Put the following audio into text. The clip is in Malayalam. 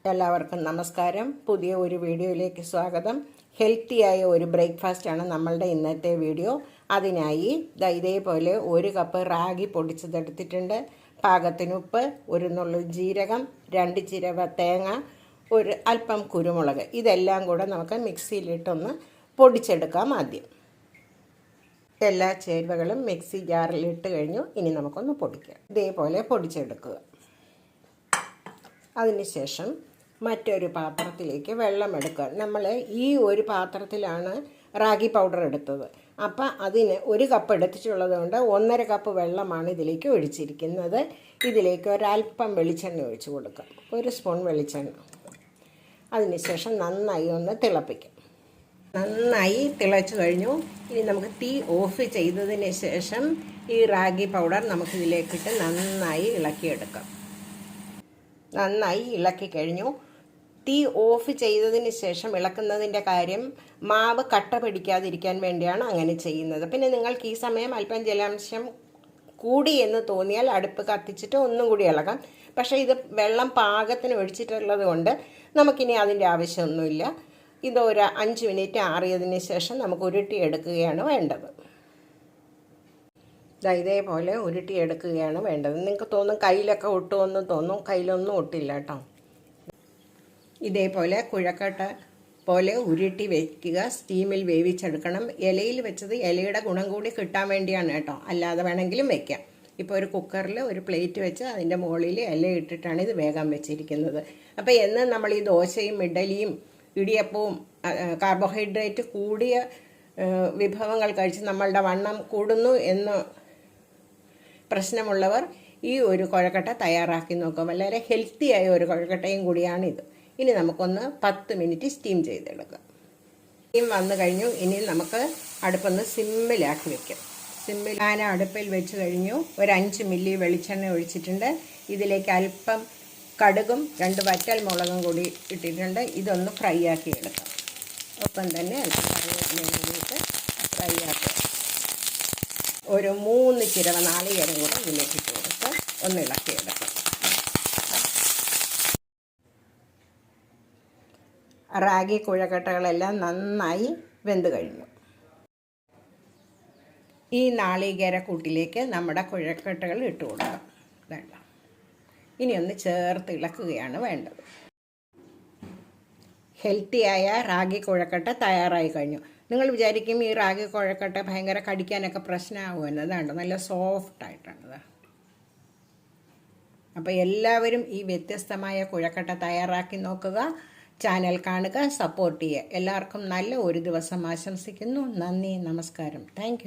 എല്ലാവർക്കും നമസ്കാരം. പുതിയ ഒരു വീഡിയോയിലേക്ക് സ്വാഗതം. ഹെൽത്തിയായ ഒരു ബ്രേക്ക്ഫാസ്റ്റാണ് നമ്മളുടെ ഇന്നത്തെ വീഡിയോ. അതിനായി ഇതേപോലെ 1 കപ്പ് റാഗി പൊടിച്ചതെടുത്തിട്ടുണ്ട്, പാകത്തിന് ഉപ്പ്, 1 നുള്ളു ജീരകം, 2 ചിരവ തേങ്ങ, ഒരു അല്പം കുരുമുളക്. ഇതെല്ലാം കൂടെ നമുക്ക് മിക്സിയിലിട്ടൊന്ന് പൊടിച്ചെടുക്കാം. ആദ്യം എല്ലാ ചേരുവകളും മിക്സി ജാറിലിട്ട് കഴിഞ്ഞു. ഇനി നമുക്കൊന്ന് പൊടിക്കാം. ഇതേപോലെ പൊടിച്ചെടുക്കുക. അതിനുശേഷം മറ്റൊരു പാത്രത്തിലേക്ക് വെള്ളം എടുക്കുക. നമ്മൾ ഈ ഒരു പാത്രത്തിലാണ് റാഗി പൗഡർ എടുത്തത്. അപ്പം അതിന് 1 കപ്പ് എടുത്തിട്ടുള്ളത് കൊണ്ട് 1.5 കപ്പ് വെള്ളമാണ് ഇതിലേക്ക് ഒഴിച്ചിരിക്കുന്നത്. ഇതിലേക്ക് ഒരല്പം വെളിച്ചെണ്ണ ഒഴിച്ച് കൊടുക്കുക, 1 സ്പൂൺ വെളിച്ചെണ്ണ. അതിനുശേഷം നന്നായി ഒന്ന് തിളപ്പിക്കാം. നന്നായി തിളച്ച് കഴിഞ്ഞു. ഇനി നമുക്ക് തീ ഓഫ് ചെയ്തതിന് ശേഷം ഈ റാഗി പൗഡർ നമുക്കിതിലേക്കിട്ട് നന്നായി ഇളക്കിയെടുക്കാം. നന്നായി ഇളക്കി കഴിഞ്ഞു. തീ ഓഫ് ചെയ്തതിന് ശേഷം ഇളക്കുന്നതിൻ്റെ കാര്യം മാവ് കട്ട പിടിക്കാതിരിക്കാൻ വേണ്ടിയാണ് അങ്ങനെ ചെയ്യുന്നത്. പിന്നെ നിങ്ങൾക്ക് ഈ സമയം അല്പം ജലാംശം കൂടി എന്ന് തോന്നിയാൽ അടുപ്പ് കത്തിച്ചിട്ട് ഒന്നും കൂടി ഇളകാം. പക്ഷേ ഇത് വെള്ളം പാകത്തിന് ഒഴിച്ചിട്ടുള്ളത് കൊണ്ട് നമുക്കിനി അതിൻ്റെ ആവശ്യമൊന്നുമില്ല. ഇത് ഒരു 5 മിനിറ്റ് ആറിയതിന് ശേഷം നമുക്ക് ഉരുട്ടിയെടുക്കുകയാണ് വേണ്ടത്. ഇതേപോലെ ഉരുട്ടിയെടുക്കുകയാണ് വേണ്ടത്. നിങ്ങൾക്ക് തോന്നും കയ്യിലൊക്കെ ഒട്ടുമെന്ന് തോന്നും, കയ്യിലൊന്നും ഒട്ടില്ല കേട്ടോ. ഇതേപോലെ കുഴക്കട്ട പോലെ ഉരുട്ടി വയ്ക്കുക. സ്റ്റീമിൽ വേവിച്ചെടുക്കണം. ഇലയിൽ വെച്ചത് ഇലയുടെ ഗുണം കൂടി കിട്ടാൻ വേണ്ടിയാണ് കേട്ടോ, അല്ലാതെ വേണമെങ്കിലും വയ്ക്കാം. ഇപ്പോൾ ഒരു കുക്കറിൽ ഒരു പ്ലേറ്റ് വെച്ച് അതിൻ്റെ മുകളിൽ ഇല ഇട്ടിട്ടാണ് ഇത് വേഗം വെച്ചിരിക്കുന്നത്. അപ്പോൾ എന്ന് നമ്മൾ ഈ ദോശയും ഇഡലിയും ഇടിയപ്പവും കാർബോഹൈഡ്രേറ്റ് കൂടിയ വിഭവങ്ങൾ കഴിച്ച് നമ്മളുടെ വണ്ണം കൂടുന്നു എന്ന് പ്രശ്നമുള്ളവർ ഈ ഒരു കുഴക്കട്ട തയ്യാറാക്കി നോക്കുക. വളരെ ഹെൽത്തിയായ ഒരു കുഴക്കട്ടയും കൂടിയാണിത്. ഇനി നമുക്കൊന്ന് 10 മിനിറ്റ് സ്റ്റീം ചെയ്തെടുക്കാം. സ്റ്റീം വന്നു കഴിഞ്ഞു. ഇനി നമുക്ക് അടുപ്പൊന്ന് സിമ്മിലാക്കി വെക്കാം. ഞാൻ അടുപ്പിൽ വെച്ച് കഴിഞ്ഞു. ഒരു 5 മില്ലി വെളിച്ചെണ്ണ ഒഴിച്ചിട്ടുണ്ട്. ഇതിലേക്ക് അല്പം കടുകും 2 വറ്റൽ മുളകും കൂടി ഇട്ടിട്ടുണ്ട്. ഇതൊന്ന് ഫ്രൈ ആക്കി എടുക്കാം. ഒപ്പം തന്നെ അല്പം കറിവേപ്പിലയിട്ട് ഫ്രൈ ആക്കുക. ഒരു 3 ചിരവ നാളികേരം കൂടെ ഇതിലേക്ക് ഇട്ട് കൊടുത്ത് ഒന്ന് ഇളക്കിയെടുക്കാം. റാഗി കുഴക്കട്ടകളെല്ലാം നന്നായി വെന്ത് കഴിഞ്ഞു. ഈ നാളികേരക്കൂട്ടിലേക്ക് നമ്മുടെ കുഴക്കട്ടകൾ ഇട്ട് കൊടുക്കാം. വേണ്ട, ഇനി ഒന്ന് ചേർത്ത് ഇളക്കുകയാണ് വേണ്ടത്. ഹെൽത്തിയായ റാഗി കുഴക്കട്ട തയ്യാറായി കഴിഞ്ഞു. നിങ്ങൾ വിചാരിക്കും ഈ റാഗി കുഴക്കട്ട ഭയങ്കര കടിക്കാനൊക്കെ പ്രശ്നമാകുമെന്ന്. അതാണ്ട് നല്ല സോഫ്റ്റായിട്ടാണ്. അപ്പോൾ എല്ലാവരും ഈ വ്യത്യസ്തമായ കുഴക്കട്ട തയ്യാറാക്കി നോക്കുക. ചാനൽ കാണുക, സപ്പോർട്ട് ചെയ്യുക. എല്ലാവർക്കും നല്ല ഒരു ദിവസം ആശംസിക്കുന്നു. നന്ദി, നമസ്കാരം. താങ്ക്